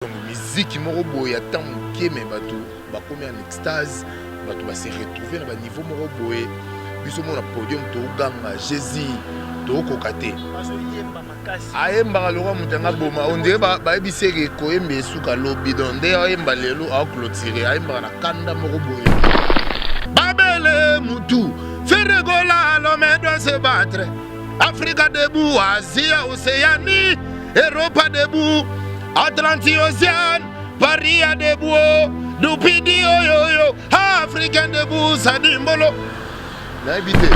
Donc musique moko boye ata moke mais bato bakomi en extase bato base retrouver na ba niveau moko boye biso mona podium to ganga Jésus to kokate ayemba lokwa mutanga boma onde ba ebiseke koyemba esuka lobi donc nde ayemba lelo a clôturer ayemba na kanda moko boye babele mutu Ferregola l'homme doit se battre Afrique debout Asie Océanie Europe debout Atlantique Océane, Paris à debout, Dupidi yo, Africain debout, Sadimbolo. N'a habité.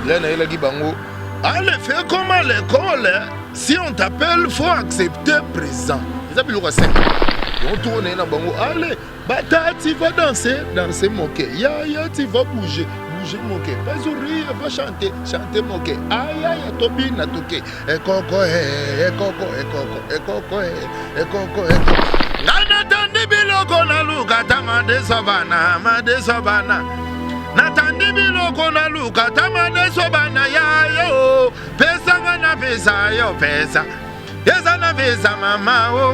Là, n'a pas bango. Allez, fais comme à l'école. Si on t'appelle, faut accepter présent. Vous avez le roi 5. On tourne dans bango. Allez, bata, tu vas danser, moquer. Ya, tu vas bouger. Moqué, pas sourire, va chanter, moqué. Aïe aïe, tobi na toke. Ekoko, ekoko. Nana tandi biloko na luka tamade sobana, Natandi biloko na luka tamade sobana ya yo. Pesa ngana pesa yo pesa. Yesa na pesa mama oh.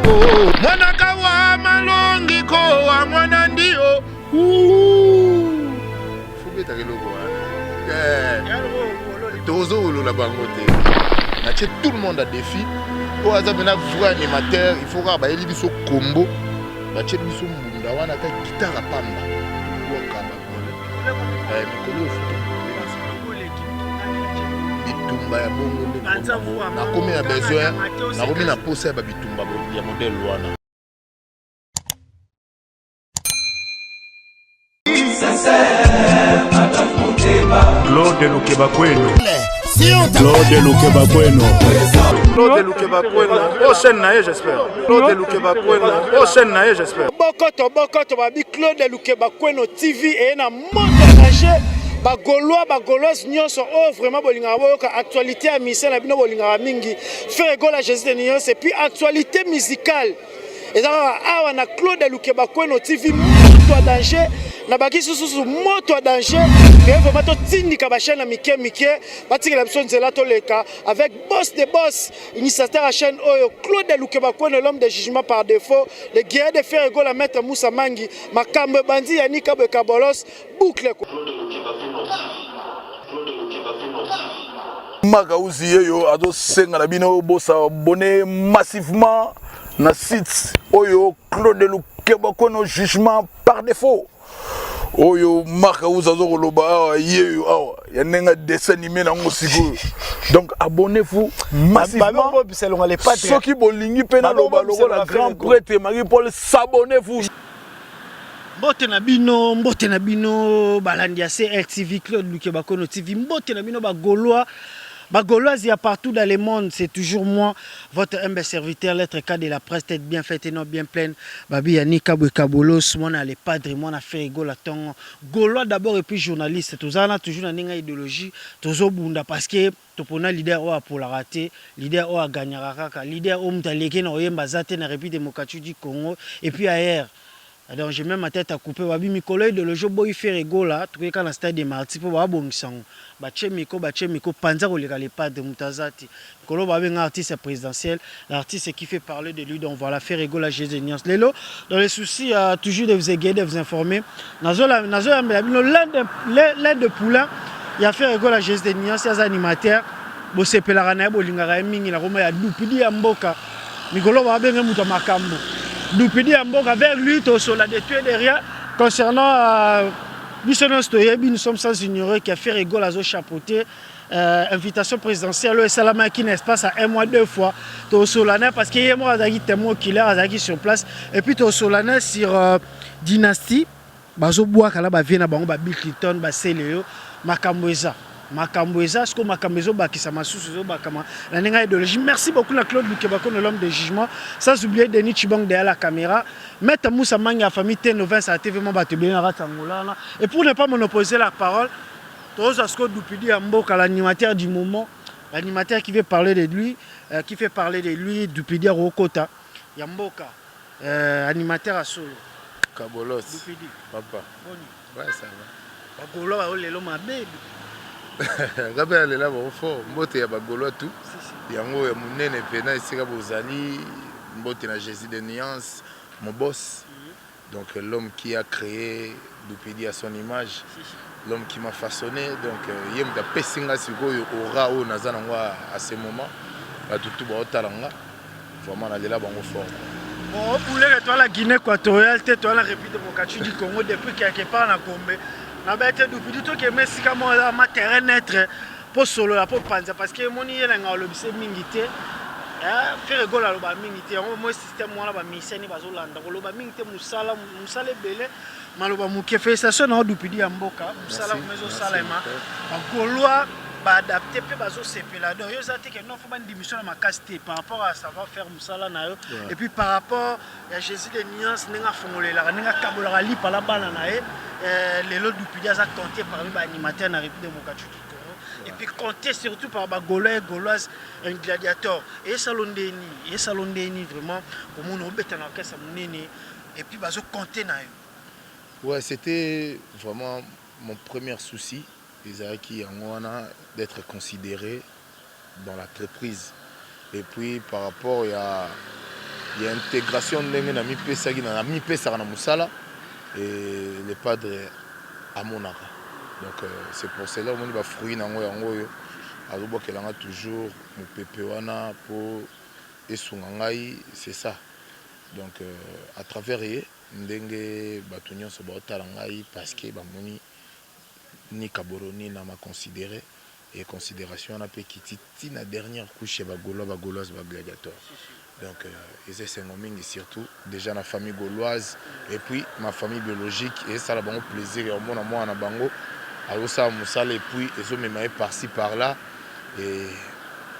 Mwana kawa malongi ko wa mwana ndio. Tout le monde a défi. Au hasard, maintenant, vrai animateur, il faut avoir des combo. Des guitare à pamba. Claude Lukebakweno. Claude Lukebakweno. Claude Lukebakweno. Prochaine naïe, j'espère. Claude Lukebakweno. Prochaine naïe, j'espère. Bokoto, babi Claude Lukebakweno TV et na montage. Bagolois nyonso oh vraiment bolinga boyoka actualité à mission na bino bolinga mingi Ferregola Jésus de Nyons et puis actualité musicale. Et awa na Claude Lukebakweno TV moto à danger na baki susu moto à danger et vraiment to tindika ba chaîne mike batika la mission nzela to leka avec boss de boss initiateur à chaîne oyo Claude Lukebakweno l'homme de jugement par défaut le guerrier de Ferregola maître Moussa Mangi makambe bandi yanika bekabolos boucle Magauzi yo ado senga na bino bosa abonné massivement na site oyo Claude Lukebakweno jugement par défaut oyo Magauzi azo loba yeyo awa ya nenga dessin animé na ngosiko donc abonnez-vous massivement ceux qui bolingi pena loba la grand prêtre Marie-Paul s'abonnez-vous. Mbote na bino balandi ya CRTV Claude Lukebakweno TV mbote na bino Bagolois, il y a partout dans le monde, c'est toujours moi, votre humble serviteur, l'être cas de la presse, tête bien faite et non bien pleine. Babi Yanika Bouekabolos, moi, les padres, moi, on a fait Gola Tongo. Gaulois d'abord et puis journaliste. Tout ça, on a toujours une idéologie, toujours bunda parce que tu peux leader pour la rater, leader à gagner raka, leader au mtalégué na oyemba zate na République démocratique du Congo et puis ailleurs. Donc j'ai même ma tête à couper. Babi Mikolo de le jour boy faire Gola, tu es quand la stade des Martyrs pour ba bongisang. Bachemiko panza ko les pas de Mutazati. Mikolo babi un artiste présidentiel, l'artiste qui fait parler de lui donc voilà faire Gola Jésus Nyons. Lelo dans les soucis toujours de vous aider, de vous informer. Nazo l'un de poulain, il a fait Gola Jésus Nyons, il y a des animateurs. Bo sepelarana bo lingara mingi na Roma ya dupidi ya mboka. Mikolo babi muta makambo. Dupidi Amboka avec lui, sur la détruite derrière. Concernant nous sommes sans ignorer qu'il a fait rigole à chapeauter. Invitation présidentielle, le Salama qui n'espace à un mois, 2 fois. Solana parce qu'il y a moi témoin qui est sur place. Et puis Solana sur Dynastie. Bazo bois kala ba viena bango ba Bill Clinton ba Célio Makamboeza. Ce que Makambezo Bakisama sous Bakama. La nenga idéologie. Merci beaucoup à Claude Lukebakweno, l'homme de jugement. Sans oublier Denis Chibang derrière la caméra. Maître Moussa Mangi, la famille T90 à TV et pour ne pas monopoliser la parole, Tozasko Dupidi Amboka, l'animateur du moment, l'animateur qui veut parler de lui, Dupidi Rokota, Yamboka, animateur à Solo. Kabolos. Dupidi. Papa. Boni. Ouais, ça va. Bagolo a olé ma bébé. Gabriel est là, bon fort. Mbote ya bagolo tout. Yango ya munene pena isika bozali mbote na Jésus de Nuance, mon boss. Donc l'homme qui a créé Dupidi à son image, l'homme qui m'a façonné. Donc il m'a pessinga sikoyo aura au nazanangwa à ce moment. Ba tutu ba otalanga. Vraiment on est là bango fort. Bon, pour les toi la Guinée équatoriale, toi la République démocratique du Congo depuis quelque part na Gombe. Na bête Dupidi to ke messi kama ma terrain naître pour solo la pour panza parce que moni yela ngalo mingité. Faire rigolo à l'oba mingité, on moi système moi là ba miseni bazolanda, l'oba mingité musala belé, maloba muke félicitations na Dupidi Mboka, musala mezo salema, ba Gaulois ba adapter pe bazo sepela. Donc yo zate que non faut pas une diminution na makasité par rapport à savoir faire musala na yo et puis par rapport à Jésus de Nuance ninga fongolela, ninga kabola li pala bana na e, les lots Dupidi za compter parmi ba animateurs na République démocratique. Et puis compter surtout par Gaulois et Gauloises un gladiateur et salondeni vraiment pour mon obéta na kessa monene et puis bazo compter na yo. Ouais, c'était vraiment mon premier souci qui d'être considéré dans l'entreprise. Et puis par rapport il y a intégration ndenge na mi pesa na musala et les padres à Monara. Donc c'est pour cela que je fruit nango yango yo azobokelanga toujours mon pepe wana pour esungangai, c'est ça. Donc à travers ye ndenge bato nyonso baotala ngai parce que bamoni ni kaboroni na ma considéré et considération na pe kititi na dernière couche chez bagauloise gladiateur. Donc ils essaient mingi surtout déjà la famille gauloise et puis ma famille biologique et ça la bango plaisir et mon moi na bango. Alors ça musala et puis ils ont même par-ci par-là et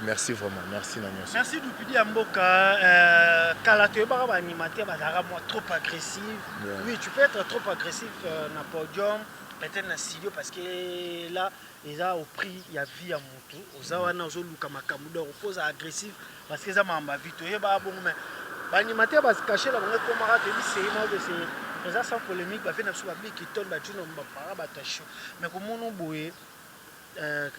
merci vraiment, merci Nanyos. Merci Dupidi Mboka. Kalato ba animateur bazara moi trop agressif. Oui, tu peux être trop agressif na podium, peut-être na studio parce que là ils ont au prix il y a vie à mutu. Ozawana ozoluka makamudo repose agressif parce que ça m'a vite ba bon mais ba animateur ba se cacher la bango camarade dit c'est moi que c'est ça sans polémique ba fait na suba bi qui tonne ba tuno ba para ba tasho mais comme on boye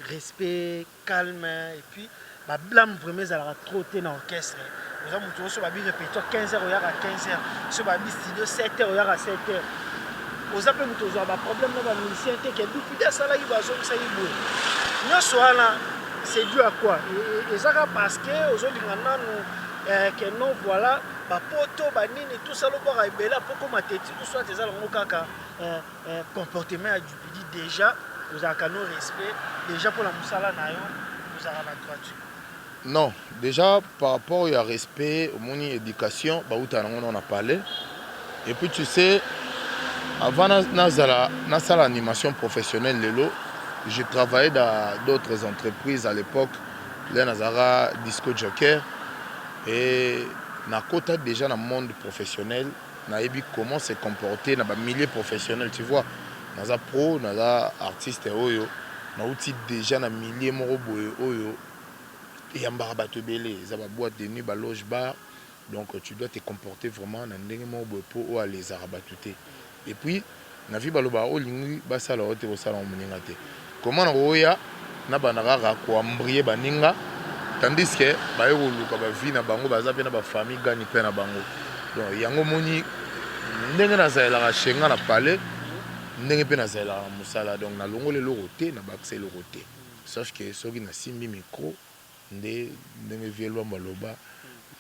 respect calme et puis ba blâme vraiment ça la trop té dans orchestre nous avons toujours sur ba bi répétition 15h à 15h sur ba bi studio 7h à 7h aux appels nous toujours ba problème na ba musicien té que Dupidi ça là il va zo ça il boye nous soana c'est dû à quoi et ça parce que aujourd'hui nous que non voilà ba poto ba nini tout ça lo ba ebela poko mateti tout soit ça longo kaka comportement à Dupidi déjà vous avez un respect déjà pour la musala na yo vous avez la droiture. Non, déjà par rapport au respect au moni éducation ba uta on a parlé et puis tu sais avant nazala animation professionnelle lelo je travaillais dans d'autres entreprises à l'époque là nazara disco joker et na kota déjà dans le monde professionnel na ebi comment se comporter dans le milieu professionnel tu vois naza pro naza artiste oyo na outil déjà dans le milieu morobo oyo et ambara bato belé za ba boîte de nuit ba loge bar donc tu dois te comporter vraiment na ndenge morobo po o les arabatute et puis na vi baloba o lingi ba sala ote ko sala moninga te comment na oya na banara ko ambrier baninga tandis que baye koluka ba vie na bango baza pe na ba famille gani pe na bango donc yango moni ndenge na zaela shenga na palais ndenge pe na zaela musala donc na longo le loroté na bakse loroté sauf que soki na simbi micro ndenge vielwa maloba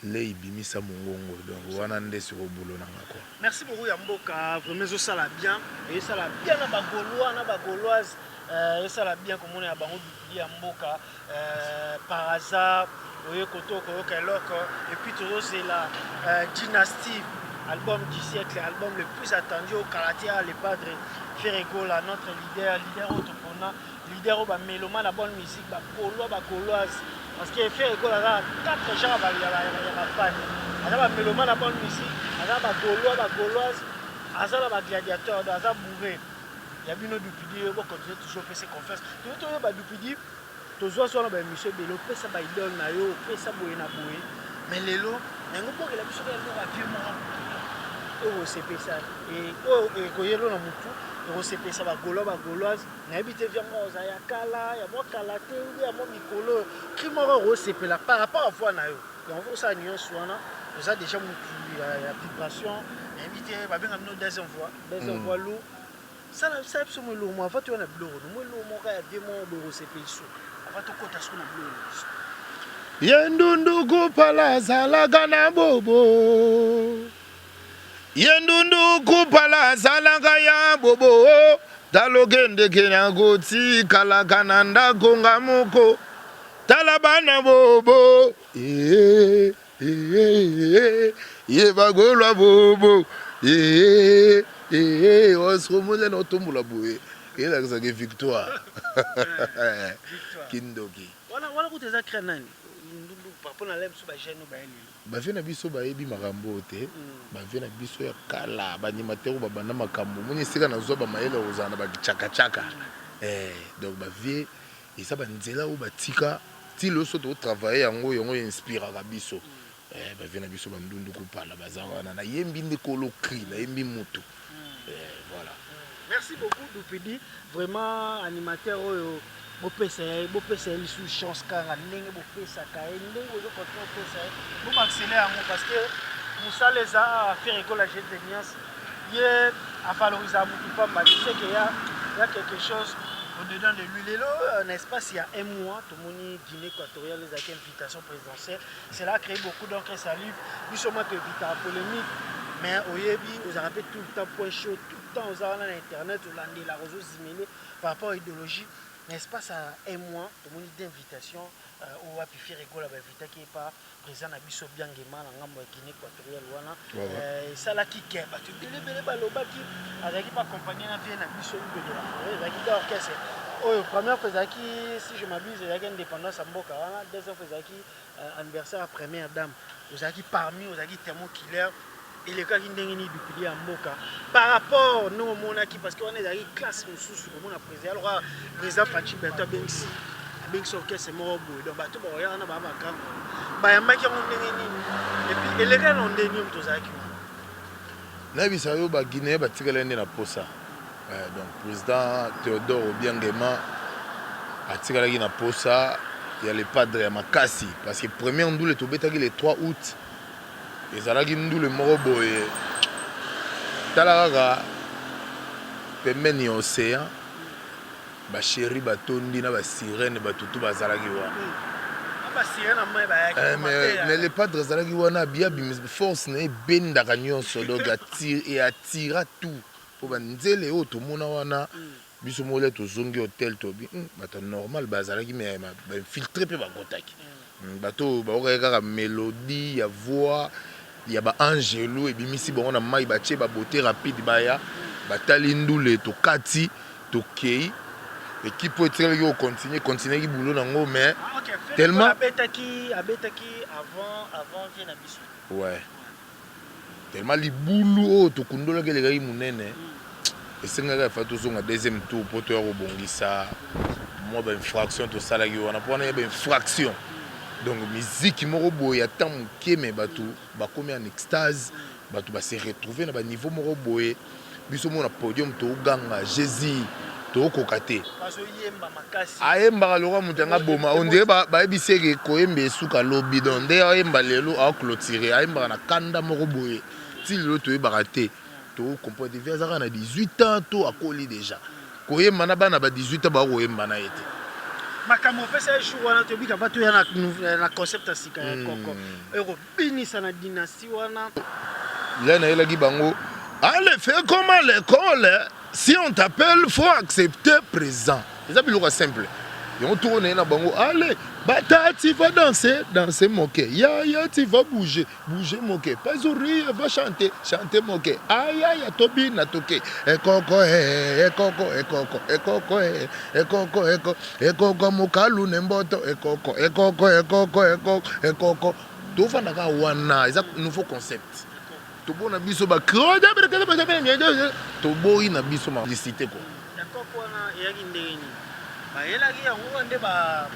le ibimisa mongongo donc wana nde sur boulot na ngako. Merci beaucoup Mboka, vraiment ça la bien et ça la bien na ba Gaulois na ba Gauloise et ça la bien comme on est à bango Dupidi Mboka par hasard oye koto ko keloko et puis toujours c'est la dynastie album du siècle album le plus attendu au Kalatea les padres Ferregola notre leader entrepreneur leader au ba mélomane la bonne musique ba Gaulois ba Gauloise parce que Ferregola là 4 gens ba ya fan ala ba mélomane la bonne musique ala ba Gaulois ba Gauloise azala ba gladiateur azala bourré ya bino Dupidi ko continuer toujours faire ses confesses tout ba Dupidi tozo so na ba émission de lo pesa ba idole na yo pesa boye na boye mais lelo ngo boke la biso de ba vieux mort o CP ça et o ko yelo na mutu o CP ça ba Gauloise na habité vraiment za ya kala ya mo kalate ou ya mo mikolo ki moro o CP la par rapport à fois na yo donc ça nion soana vous avez déjà la vibration, invité, va bien amener deuxième fois l'eau. Ça c'est absolument l'eau. Moi, avant tu as le bleu, moi l'eau, mon gars, vieux mon bleu, c'est pas ici. Avant tu comptes à ce qu'on a bleu. Yendundu kupala zalaga na bobo. Yendundu kupala zalaga ya bobo. Talogende kena goti kalakananda konga moko. Talabana bobo. Ye bagolwa bobo. On se remonte dans ton moula boué. Et là, ça est victoire. Kindoki. Voilà, où tu as créé nani. Papa na lem so ba jeune ba eli. Ba vena biso ba yebi makambo te. Ba vena biso ya kala ba animateur ba bana makambo. Moni sika na zo ba mayele ozana ba chaka chaka. Donc ba vie et ça ba nzela ou ba tika ti lo so to travailler yango yango inspire ka biso. Ba vena biso ba ndundu ko pala bazawa na yembi ndekolo cri na yembi mutu. Voilà. Merci beaucoup Doupidi, vraiment animateur bopesa sous chance car ndenge bopesa ka ndenge ozo continuer bopesa vous accélérer parce que Moussa les a fait école à Jeune Nias hier à valoriser mon femme mais c'est qu'il y a quelque chose au-dedans de lui n'est-ce pas il y a un mois tout le monde Guinée équatoriale les a une invitation présidentielle c'est là créé beaucoup d'encre salive nous sommes invité à polémique mais au Yebi vous avez tout le temps point chaud tout le temps aux armes internet au landé la réseau similé par rapport à l'idéologie. N'est-ce pas ça un mois tout le monde d'invitation au va faire rigolo avec invité qui est pas président na biso bien ngema na ngambo ya Guinée équatoriale wana ça là qui est ba tu belé baloba qui avec pas accompagner na vie na biso de la forêt avec orchestre première fois qui si je m'abuse il y a indépendance à Mboka wana deuxième fois qui anniversaire à première dame vous qui parmi vous qui témoin killer et les cas qui ndenge ni depuis à Mboka par rapport nous monaki parce qu'on est dans une classe sous comme on a président alors président Fachi Bento Bensi Bensi orchestre mo boy donc bato ba ya na ba grand ba yamba ki on ndenge ni et puis les gars on ndenge ni mtozaki na bisa yo ba Guinée ba tikala ndena posa donc président Théodore Obiangema a tikala ki na posa il y a le padre ya makasi parce que premier ndoule to betaki le 3 août et ça là qui nous le morobo et talaraga pemeni océan ba chéri ba tondi na ba sirène ba tutu ba zalaki wa ba sirène na mai ba yaki mais les padres zalaki wana bia bimis force na benda kanyoso donc attira tout pour banzele o to mona wana biso mole to zongi hôtel to bi bato normal ba zalaki mais ba filtrer pe ba kotaki bato ba okaka mélodie ya voix il y a Angelo et bimisi bon on a mai bache ba beauté rapide baya batali ndule to kati to kei équipe peut être continuer ki boulot nango mais tellement abetaki avant vient na biso ouais tellement li boulot to kundola ke le gai munene et senga fa to zonga deuxième tour pour to robongisa moi ben infraction to salagi on a pour na ben infraction. Donc musique moko boye tant moké mais bato ba komi en extase bato ba se retrouver na ba niveau moko boye biso mona podium to ganga Jésus to kokate bazo yemba makasi ayemba lora mutanga boma on dirait ba ebiseke koyembe suka lobi donc nde ayemba lelo a clôturer ayemba na kanda moko boye ti lelo to ebaraté to comprendre devient ça na 18 ans to akoli déjà koyemba na bana ba 18 ans ba koyemba na été makambo pesa jour wana to bika bato ya na concept asika ya koko ero binisa na dynastie wana là na elaki bango allez fais comme à l'école si on t'appelle faut accepter présent c'est ça biloko simple et on tourne na bango allez bata tu vas danser moquer ya tu vas bouger moquer pas rire va chanter moquer aïe tobi na toke e koko mokalu nemboto e koko to fanda ka wana c'est un nouveau concept to bona biso ba kroda to boyi na biso ma publicité ko d'accord wana yaki ndeni ba yelaki yango nde ba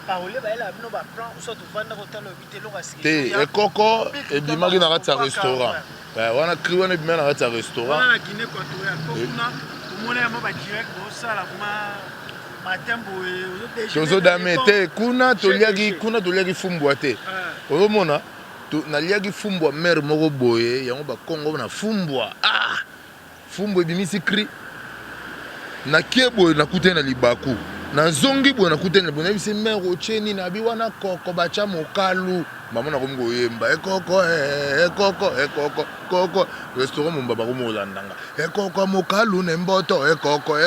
parole ba ela bino ba plan so to vanda ko talo bitelo ka siki te e koko e bimaki na kati ya restaurant wana kri wana bimaki na kati ya restaurant wana na Guinée équatoriale kokuna tomona mo ba direct bo sala kuma matembo tozo dame te kuna toliaki fumbwa te ozomona naliaki fumbwa mère moko boye yango bakongo na fumbwa fumbwa ebimisi cri nakie boye nakute na libaku nazongi boye nakute na boye nabisi mère ocheni na bi wana koko bacha mokalu mama na komi koyemba ekoko koko restaurant momba bakomi kolandanga ekoko mokalu ne mboto ekoko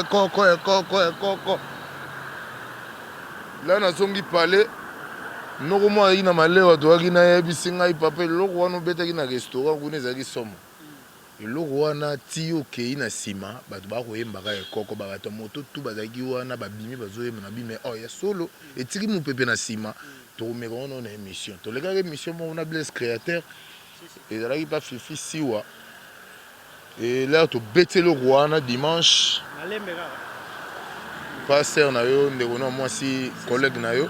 la nazongi pale noko mwa ina malewa toaki nayebisi ngai papa eloko wana obetaki na restaurant kuna ezalaki somo eloko wana ti okei na nsima bato bakoyembaka ekoko babato moto tu bazalaki wana babimi bazoyemba na bime ya solo etiki mopepe na nsima tokomeka wana na émission tolekaki émission moko na Blaise Créateur ezalaki pa fifi siwa elero tobeti eloko wana dimanche paster na yo ndeko na mwasi collègue na yo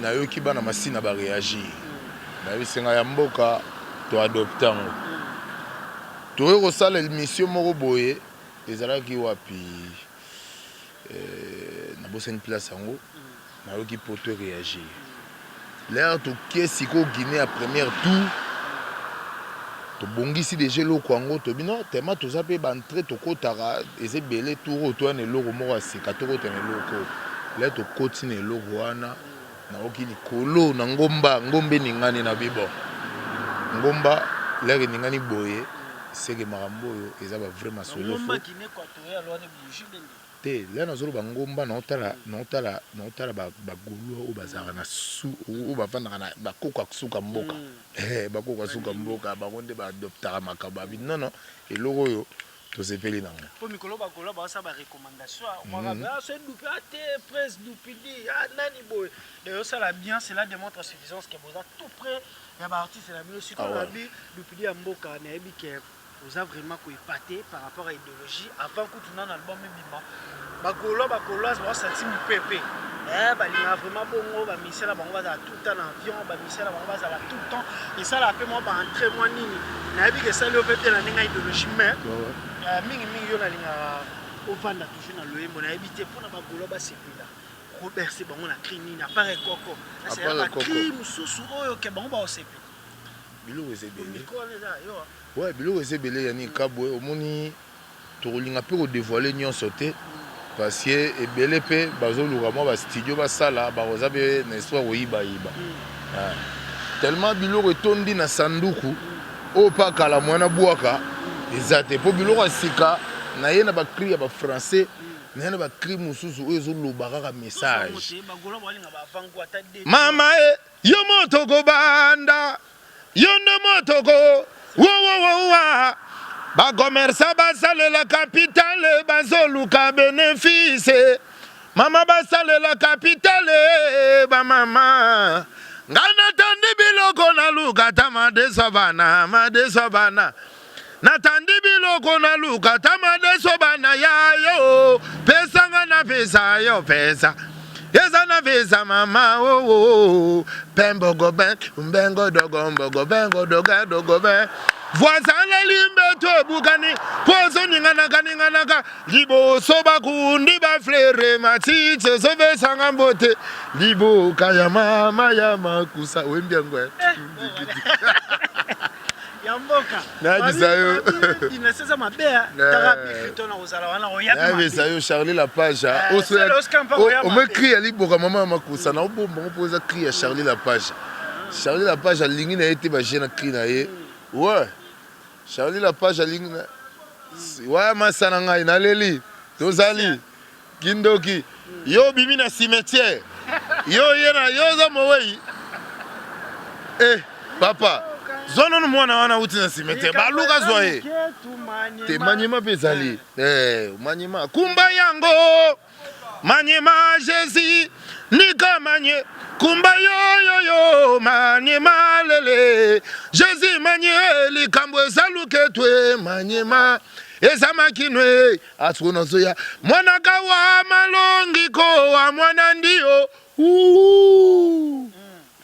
nayoki bana masina baréagir nayebisenga ya mboka toadopte yango toye kosala émission moko boye ezalaki wapi nabosani place yango nayoki po to réagir lere tokie siko Guinée ya première tour tobongisi déjà eloko yango tobino tema toza mpe bantre tokotaka eza ebele tour oyo toya na eloko moko ya sika tokota na eloko lere tokoti na eloko wana naoki likolo na ngombe ningani na bibo ngomba lere ningani boye seke makambo oyo eza ba vraiment solo te lere nazoloba ngomba naotala bagolo oyo bazalaka na su oyo bafandaka na bakoko ya suka mboka bakoko ya suka mboka bango nde baadoptaka makambo abi nono eloko oyo tosepeli nango po mikolo bagolo baosa barecommandation mwaka dupi ate presse dupidi nani boye d'ailleurs ça la bien cela démontre à suffisance que boza tout près ya baartiste na bino siko nabi dupidi ya mboka nayebi ke oza vraiment koepate par rapport à idéologie avant kutuna na album ebima bagolo bakoloise baosati mopepe balinga vraiment bongo bamisela bango bazala tout le temps na avion bamisela bango bazala tout le temps esala mpe mwa baentre mwa nini nayebi ke esali yo mpe te na ndenge ya idéologie mais mingimingi yo nalingaka ovanda toujours na loyembo nayebi te mpona bagolo basepela roberse bango na cri nini apart ekoko bakri mosusu oyo ke bango baosepela biloko eza ebele biloko eza ebele yani kabwe omoni tokolinga mpe kodévoile nyonso te parce que ebele mpe bazoluka mwa bastudio basala bakoza mpe na histoire koyibayiba tellement biloko etondi na sanduku oyo mpe akala mwana bwaka eza te mpo biloko ya sika na ye na bakri ya bafrançais na ye na bakri mosusu oyo ezoloba kaka message mama yo motoko banda yo nde motoko wowowowa bakomersa basalela kapitale bazoluka benefice mama basalela kapitale bamama nga natandi biloko naluka ta madeso bana natandi biloko naluka ta madeso bana yayo pesanga na pesa yo pesa eza na pesa mama pembogo ben mbengo dogo mbogo bengo dogo ben voisin la limbe to bukani pozo ninganaka liboso bakundi ba fleure matite sove sanga mbote liboka ya mama ya makusa wembiangwe yamboka nabisayo inasesa mabea tarabi fitona ozala wana oyapi nabisayo Charlie la page o me crie liboka mama ya makusa na obomba ngopoza crie Charlie la page alingi na ete ba jeune crie na ye ouais Charlie la page alingi na ouais masana ngai naleli tozali kindoki yo bimi na cimetière yo yena yo za mowei papa zono no mwana wana uti na cimetière baluka zoye te manyema bezali manyema kumba yango manyema Jésus nika manye kumba yo manyema lele Jésus manye likambo ezaluke twe manyema ezamakinwe atsuno zoya mwana kawa malongi ko wa mwana ndio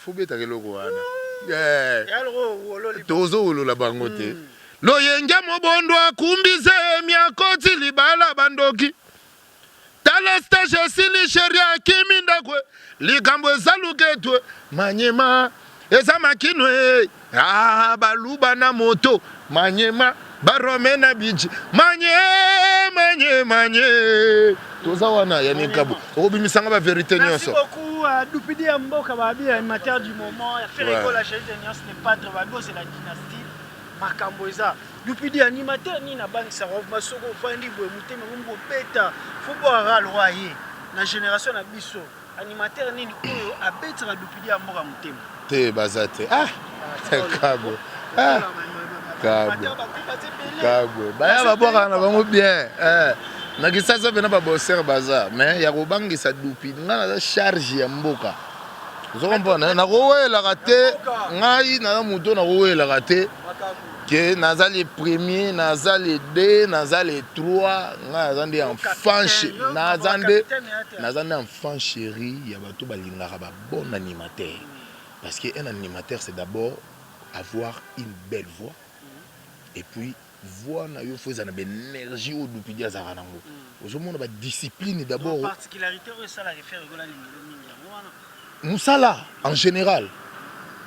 fubeta keloko wana tozo olola bango te loyenge mobondo akumbize miakoti libala bandoki tala stage sili sheria kimindakwe likambo ezaluke twe manyema eza makino ah baluba na moto manyema barome na biji manye toza wana ya nikabo obimisanga ba vérité nyonso. Merci beaucoup Dupidi Mboka babi animateur du moment ya faire la chaîne de Nyas n'est pas de Bago c'est la dynastie Makamboza. Dupidi animateur ni na banque ça va soko fandi boye mutema ngombo beta faut boire loyer na génération na biso animateur nini oyo abetera Dupidi Mboka mutema te bazate kabo kabo baya baboka na bango bien na kisasa bena ba bosser baza mais ya kobangisa Dupidi nga na charge ya mboka ozokompona na kowela kate ngai na muto na kowela kate que naza les premiers naza les deux naza les trois nga naza ndi enfant chéri ya bato balingaka ba bon animateur parce que un animateur c'est d'abord avoir une belle voix et puis voix na yo faut na énergie au Dupidi azaka nango ozomona ba discipline d'abord particularité ça la réfère gola lingi musala en général.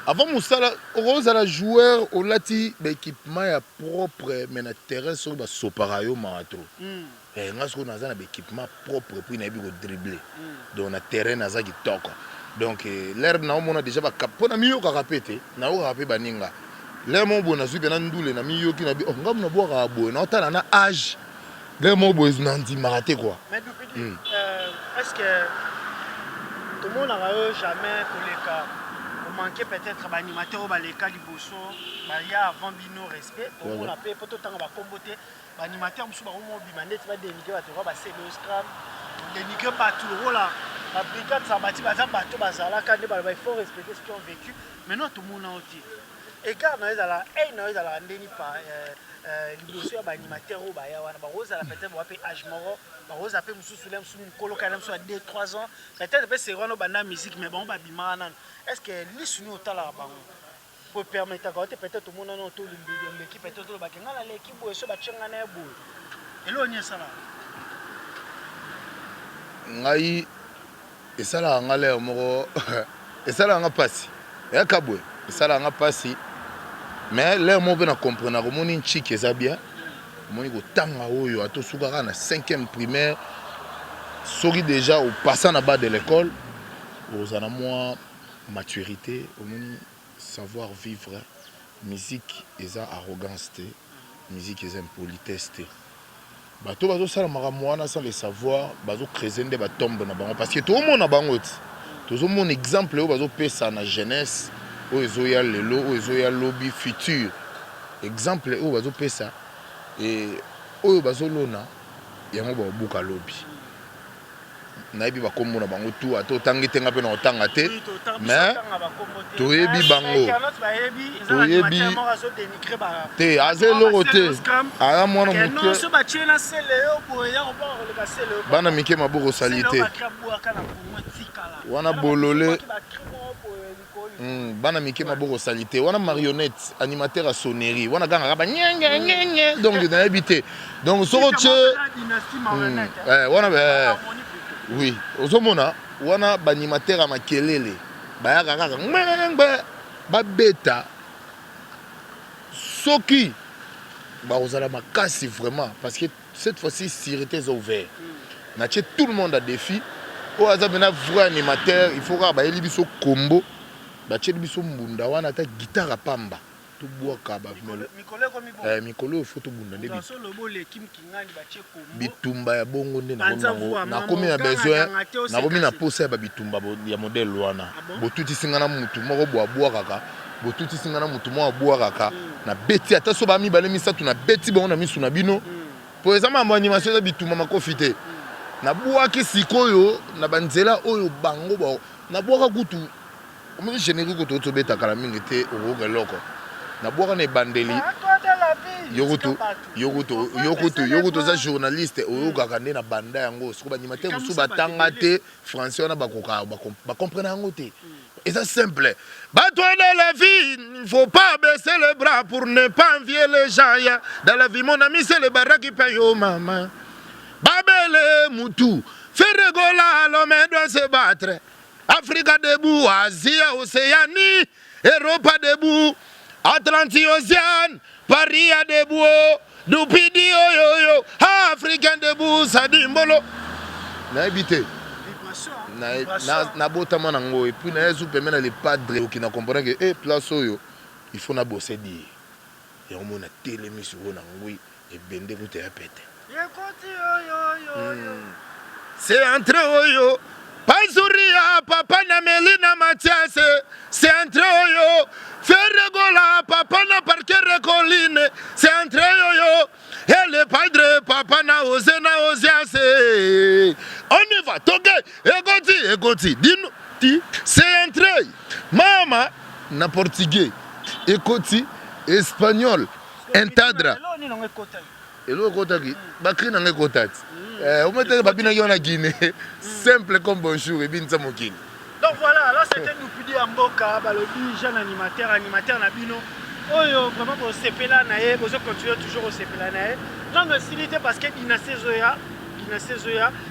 Avant Moussala, Rose à la joueur, au lati, l'équipement est propre, mais le terrain sur le soparayo maratro. Et nous avons un équipement propre, puis nous avons dribblé. Donc le terrain n'a pas de toc. Donc l'air n'a pas déjà pas cap. Pour nous avons répété, nous avons répété baninga. L'air mon bon, nous avons bien ndoulé, nous avons qui n'a pas. On va boire à boire. Nous avons un âge. L'air mon bon, nous avons dit maraté quoi. Mais est-ce que tout le monde n'a jamais pour les cas? Manquer peut-être animateur baleka liboso baya avant bino respect on a payé poto tanga ba kombote animateur musu ba mo bimande ti ba dénigrer ba to ba selo scrum dénigrer pas tout là la brigade ça bati ba bato bazala quand il faut respecter ce qu'ils ont vécu maintenant tout le monde a dit et car na ezala ndeni pa liboso ya ba animateur o baya wana ba roza la peut-être ba pe âge moro ba roza pe musu sule musu kolo kana musu à 2-3 ans peut-être pe c'est rano banda musique mais bon ba bimana. Est-ce que l'issue au talent pour permettre à peut-être tout le monde a tout l'équipe peut-être le bac l'équipe ou ce batchanga na boule et là on y est ça là ngai et ça là ngale moko et ça là nga passi et kabwe et ça là nga passi mais là mo be na comprendre ko moni nchiki za bien moni ko tanga oyo atosukaka na 5e primaire soki déjà au passant na bas de l'école aux ana moi maturité, savoir vivre, musique et arrogance, musique et impolitesse. Bato bazo sala maramoana sans le savoir, bazo creuser des tombes na bango parce que tout le monde a bango. Tout le monde exemple où bazo pesa na jeunesse, où ezoya lelo, où ezoya lobby futur. Exemple où bazo pesa et où bazo lona yango ba buka lobby. Naibi bakombo na bango tout ato tangi tenga pe na otanga te mais toyebi bango toyebi te azelo te ala mwana muke bana mike maboko salite wana bolole bana mike maboko salite wana marionnette animateur à sonnerie wana ganga ba nyenge donc naibi te donc soko che wana oui, ozomona wana banimateur à makelele bayaka kaka ngbe babeta soki ba ozala makasi vraiment parce que cette fois-ci sécurité est ouvert. Na tout le monde a défi. O azabena vrai animateur, il faut ba elibiso combo ba tche biso mbunda wana ta guitare pamba. To boaka ba mikolo il faut to bunda ndebi. Bitumba ya bongo nde na komi na besoin na komi na posa ba bitumba ya modèle wana. Botuti singana mutu moko boa kaka. Botuti singana mutu moko boa kaka na beti ata so ba mi bale misatu na beti bongo na misu na bino. Pour exemple mo animation za bitumba makofite. Na boaki sikoyo na banzela oyo bango ba na boaka kutu. Omo générique to beta kala mingi te oroga loko. Na boaka ne bandeli yokutu za journaliste oyoka kande na banda yango siko banimateur musu batanga te français na bakoka ba comprendre yango te. Et c'est simple. Bateau de la vie, il ne faut pas baisser les bras pour ne pas envier les gens. Dans la vie, mon ami, c'est le barak qui paye au maman. Babele Moutou, fait rigoler, l'homme doit se battre. Afrique debout, Asie, Océanie. Europa debout, Atlantique Océane, Paris a debout, Dupidi yo, Africain debout, Sadimbolo. Na habité. Na botama nango et puis na soupe même les padres qui na comprendre que eh place oyo il faut na bosser dire. Et on mona télémi sur nango et bende ko te répéter. C'est entre oyo Pazuria, papa na Melina Mathias, c'est entre oyo. Ferregola, papa na parquet colline, c'est entre oyo. Et le padre, papa na Ozias. On y va, toqué, égoti, dis-nous, c'est entre Mama na portugais, égoti, espagnol, entadra. Et l'autre côté, Bakri n'a pas côté. On met des babines qui ont la Guinée. Simple comme bonjour et bien ça mokil. Donc voilà, là c'était nous pidi Amboka, balobi jeune animateur Nabino. Oyo vraiment pour sepela nae, vous continuer toujours au sepela nae. Non mais s'il était parce que Dynastie Zoya,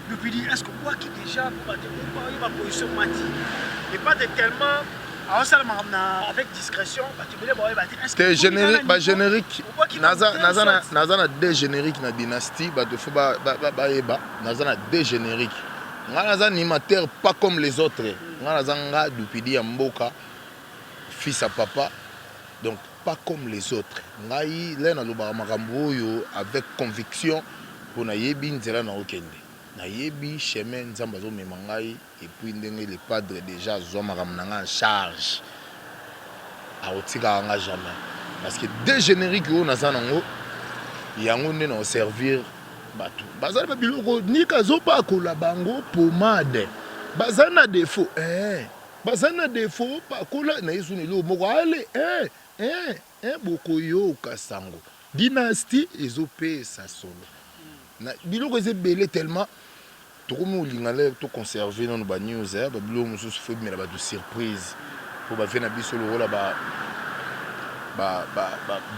nous pidi est-ce que quoi qui déjà pour pas position mati. Et pas de tellement avec discrétion, c'était générique, bah générique. Nazana deux génériques na dynastie, bah de faut nazana deux génériques. Nazana animateur pas comme les autres. Nazana Dupidi Amboka, fils à papa, donc pas comme les autres. Ngai lena loba makambo yo avec conviction pour na yebi nzela na okende. Na yebi chemin nzamba zo memangai et puis ndenge les padres déjà zo makamnanga en charge a otika anga jamais parce que deux génériques on a ça nango yango ne na servir bato bazana ba biloko ni kazo pa ko la bango pomade bazana défaut bazana défaut pa ko la na yesu ne lo moko ale bokoyo kasango dynastie ezopé sa solo na biloko ezebele tellement comme on l'a tout conservé dans nos news, babilo mususu faut mais là de surprise pour ba faire na biso le rôle ba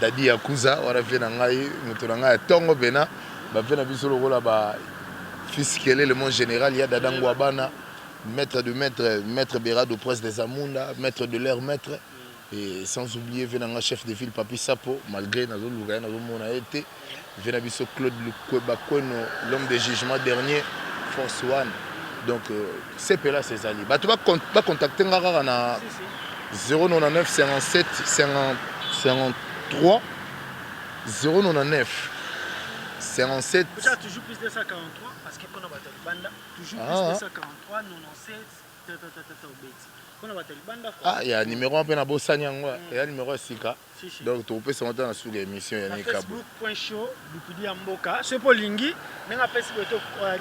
dadi yakuza wala fait na ngai mutu na ngai tongo bena ba faire na biso le rôle ba fils quel le monde général il y a dadango abana maître Bérard de presse des Amunda maître de l'air maître et sans oublier venanga chef de ville Papi Sapo malgré nazo luga nazo mona été venna biso Claude Lukweba-Kweno l'homme de jugement dernier Force One. Donc, c'est là, c'est Ali. Tu vas contacter Ngara 099 57 53 099 57. Toujours plus de 143 parce qu'on a battu le banda. Toujours plus de 143 97. Ah, il y a un numéro un peu na Bossani, il y a un numéro Sika. Donc, tu peux se monter sur l'émission. Facebook.show, Dupidi Amboka. C'est pour Lingi. Mais on appelle le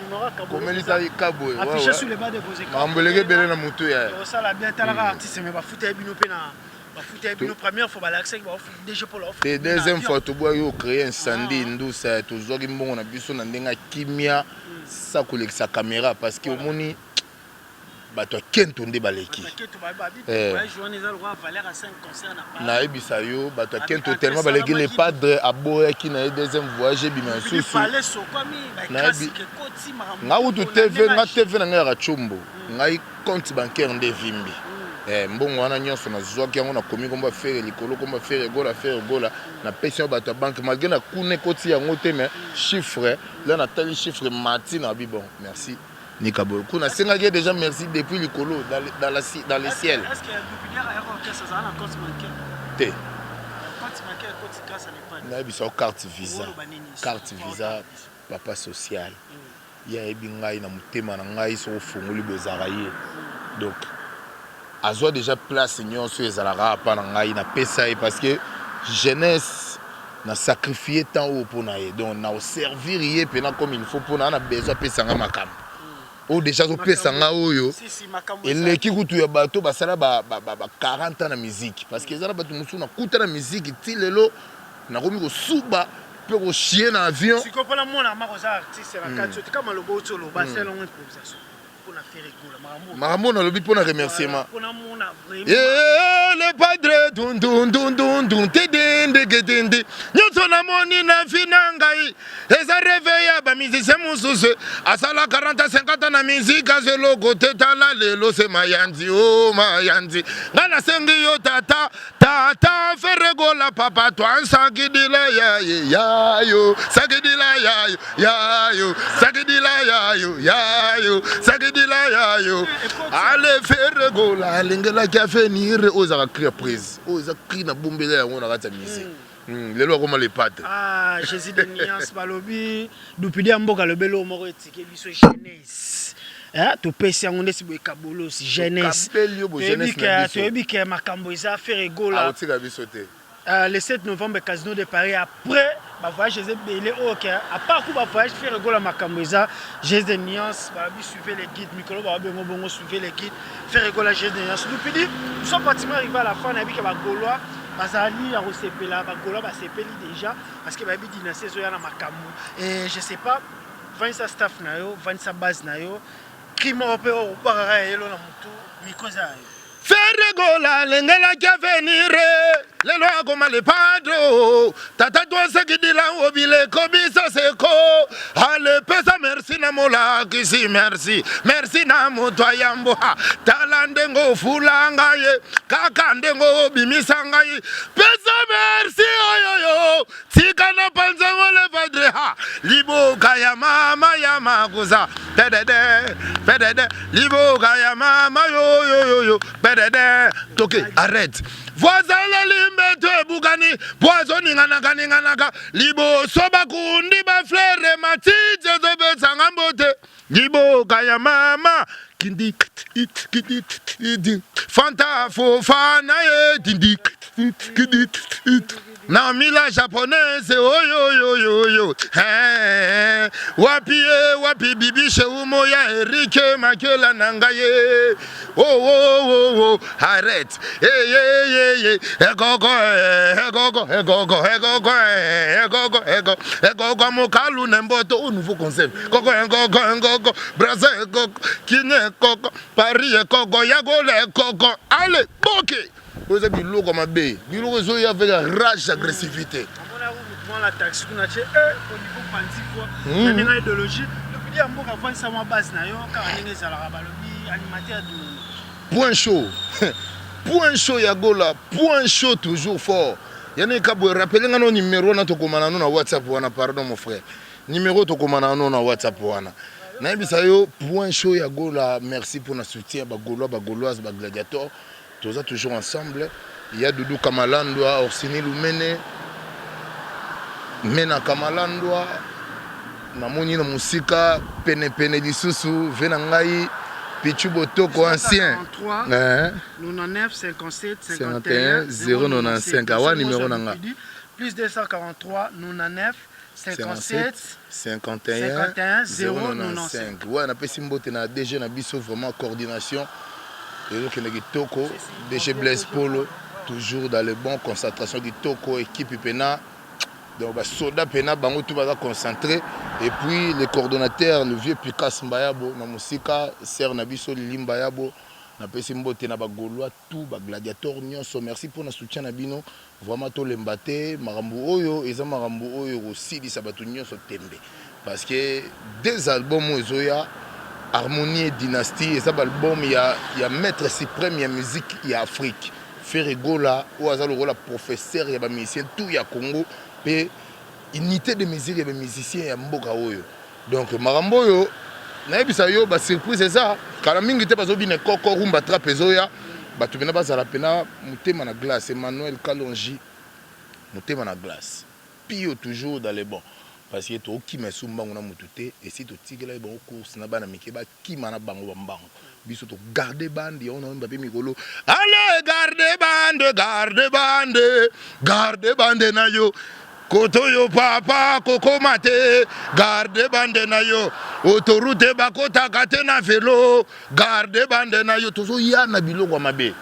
numéro Kabo. Comment il Kabo? Affiché sur le bas de vos écrans. On peut le belé na mutu ya. Ça la bien talaka artiste mais ba fouter bino pena. Ba fouter bino première fois ba l'accès ba déjà pour l'offre. Et deuxième fois tu bois yo créer incendie ndou ça to zogi mbongo na biso na ndenga kimia ça kolekisa caméra parce que omoni bato kento nde baleki na ebisa yo bato kento tellement baleki les padres aboyaki na deuxième voyage bima susu na ebi nga utu TV nga TV na nga ya chumbo ngai compte bancaire nde vimbi mbongo wana nyonso na zwaki yango na komi komba faire likolo komba faire gola na pension bato banque malgré na kune koti yango te mais chiffre là na tali chiffre mati na bi bon merci Nikabol. Kuna sengaki déjà merci depuis le colo dans les ciels. Est-ce que Dupidi a un compte bancaire? Té. Compte bancaire, compte grâce à l'épargne. Na biso carte visa, papa social. Ya ebingai na mutema na ngai so fongoli bozara ye. Donc azwa déjà place nyonso ezalaka pa na ngai na pesa parce que jeunesse na sacrifier temps au pona ye. Donc na servir ye pena comme il faut pona na besoin pesa nga makam. O déjà zo pesa nga oyo eleki kutu ya bato basala ba 40 ans na musique parce que ezala bato musu na kuta na musique ti lelo na komi ko suba pe ko chier na avion si comprend mon amako za artiste la katso kama lobo tsolo ba sala une improvisation pour la faire rigoler marambo na lobi pour na remerciement le padre dun te dende gedende nyonso namoni na vi na ngai eza réveil ya bamisicien mosusu asala 40-50 na mizika zeloko te tala lelo se mayanzi o mayanzi nga nasengi yo tata feregola papa twa sakidila yayo sakidila yayo sakidila yayo sakidila yayo ale feregola alingela ki avenir ozaka cri prise oza cri na bombele yango na kati ya musique lelo akoma les pattes Jésus de Niance balobi dupidi ya mboka lobelo moko etike biso jeunesse topesi yango ndesi boye kabolo si jeunesse toyebi ke makambo eza affaire egola aotika biso te le 7 novembre Casino de Paris après ba voyage eza belé OK à part coup ba voyage faire egola makambo eza Jésus de Niance balobi suivez les guides mikolo ba bengo bongo suivez les guides faire egola Jésus de Niance dupidi nous sommes pratiquement arrivés à la fin na bi ke ba gaulois bazali ya kosepela bagolo basepeli déjà parce que babi dynastie zo ya na makambo et je sais pas vanisa staff na yo vanisa base na yo crime européen au barara yelo na mutu mikoza yo feregola lengela ki avenir lelo akoma le padro tata toi sekidila obile kobisa seko ale pesa merci na mola kisi merci na moto yambo tala ndengo fulanga ye kaka ndengo bimisa ngai pesa merci oyoyo tika na panzango le padre ha liboka ya mama ya makuza pedede liboka ya mama yo pedede toke arrête voisin la limbe te bugani poison ninganaka libo soba kundi ba fleur matije zo besanga mbote libo kaya mama kindi fanta fofana ye dindi na mila japonaise oyo wapi bibi sheumo ya Erike Makela nangaye oh arrête ego mokalu nemboto au nouveau concept ego braza ego kine ego Paris ego yagole ego allez boke vous avez biloko mabe biloko zo ya avec rage agressivité la taxe qu'on a chez eux au niveau pandiko il y a une idéologie depuis un mot avant ça ma base na yo quand on est à la balobi animateur de point chaud ya gola point chaud toujours fort yana kabo rappeler ngano numéro na to komana na WhatsApp wana pardon mon frère numéro to komana na WhatsApp wana na bisa yo point chaud ya gola merci pour notre soutien ba gauloise ba gladiator tous toujours ensemble il y a Doudou Kamalandwa Orsini Lumene Mena Kamalandwa namoni na musika pene lisusu vena ngai Pichu Botoko ancien 99 57 51 095 awa numéro nanga plus 243 99 57 51 095 ouais na pesi mbote na DG na biso vraiment coordination et donc il Toko DG Blaise Polo toujours dans les bons concentration du Toko équipe pena donc bah soda pena bango tout va concentrer et puis les coordonnateurs le vieux Pikas Mbayabo na musika ser na biso Limbayabo na pesi mbote na ba Gaulois tout ba gladiateur nyonso merci pour notre soutien na bino vraiment to lembate marambu oyo eza marambu oyo aussi di sabatu nyonso tembe parce que des albums ozoya Harmonie et Dynastie, et album il y a maître suprême, il y a musique, il y a Afrique. Ferregola, ou le professeur, il y a musicien, tout il y a Congo, et unité de musique, il y a musiciens, il y a Mboka Oyo. Donc Marambo yo, na bisa yo ba surprise c'est ça. Quand mingi te bazo bine koko rumba trape zoya, ba tu bina ba za la pena mutema na glace, Emmanuel Kalonji, mutema na glace. Pio toujours dans les bons. Parce que tu qui me sumba on a mututé et si tu tigela bon course na bana mikeba qui mana bango bambango biso to garder bande on a mbapé mikolo allez garder bande na yo koto yo papa koko mate garder bande na yo autoroute bakota kate na vélo garder bande na yo tozo ya na biloko mabe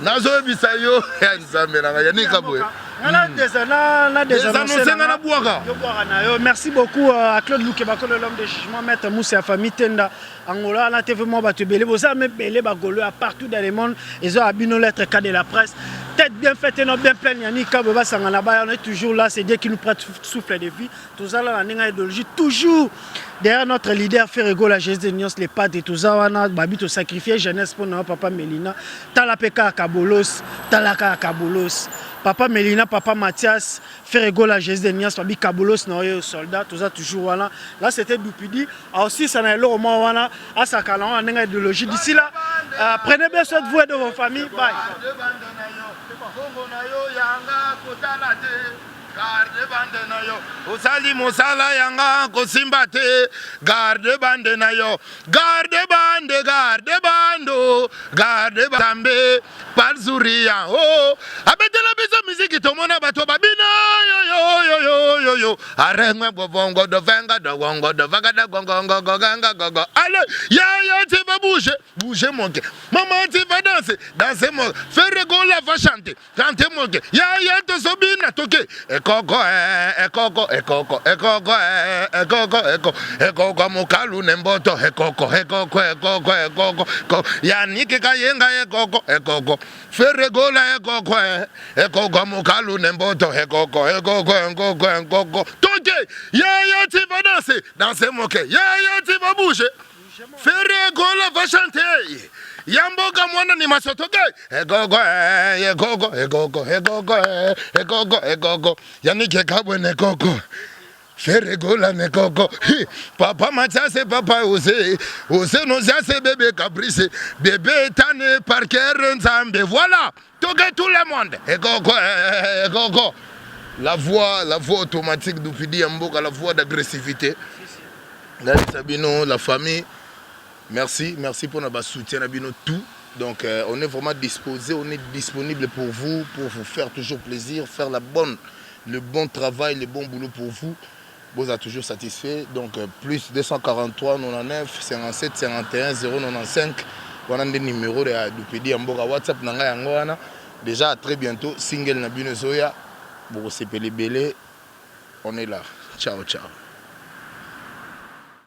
nazo bisayo ya nzambe na ya nika boye Merci beaucoup à Claude Loukebako, l'homme de jugement, Maître Moussa Famille Tenda. Angola, on a vraiment battu Belé. Vous avez même Belé, Bagolo, partout dans le monde. Ils ont abîmé lettre cas de la presse. Tête bien faite et non bien pleine. Yannick Kabeba Sanganaba, on est toujours là. C'est Dieu qui nous prête souffle de vie. Tout ça, là, on a idéologie. Toujours derrière notre leader, Ferrego, la jeunesse de Nyons, les pattes et tout ça, on a babito sacrifié jeunesse pour notre papa Mélina. Talapeka à Kabolos, Talaka à Kabolos. Papa Mélina, papa Mathias, Ferrego, la jeunesse de Nyons, Babi Kabolos, nos soldats, tout ça, toujours voilà. Là, c'était Doupidi. Aussi, ça n'a pas au moins voilà. À Sakalan, on a une idéologie. D'ici là, prenez bien soin de vous et de vos familles. Bye. Garde bande na yo usali musala yanga kosimbate garde bande na yo garde bando garde tambe palzuria oh abetela biso musique tomona bato babina yo arengwe bovongo do venga do gongo do vaga da gongo ganga gogo allez ya tu vas bouger mon cœur maman tu vas danser mon Ferrego la va chanter mon cœur ya to sobina toke ekoko mukalu nemboto ekoko Yannick kayenga ekoko Ferrego la ekoko mukalu nemboto ekoko toke ya tu vas danser mon cœur ya tu vas bouger Ferrego la va chanter Yamboga mwana ni masotoke ekoko Yannick kabwe nekoko Ferrego la nekoko papa Mathias papa ose nous a bébé caprice bébé tane parker nzambe voilà toke tout le monde ekoko la voix automatique d'Oupidi Yamboga, la voix d'agressivité la famille. Merci pour notre soutien, tout. Donc on est vraiment disposé, on est disponible pour vous faire toujours plaisir, faire le bon travail, le bon boulot pour vous. Vous êtes toujours satisfait. Donc plus 243 99 57 51 095. Voilà des numéros de Doupidi Yamboga WhatsApp nanga yangoana. Déjà à très bientôt. Single Nabino Zoya. Bon c'est Belé. On est là. Ciao.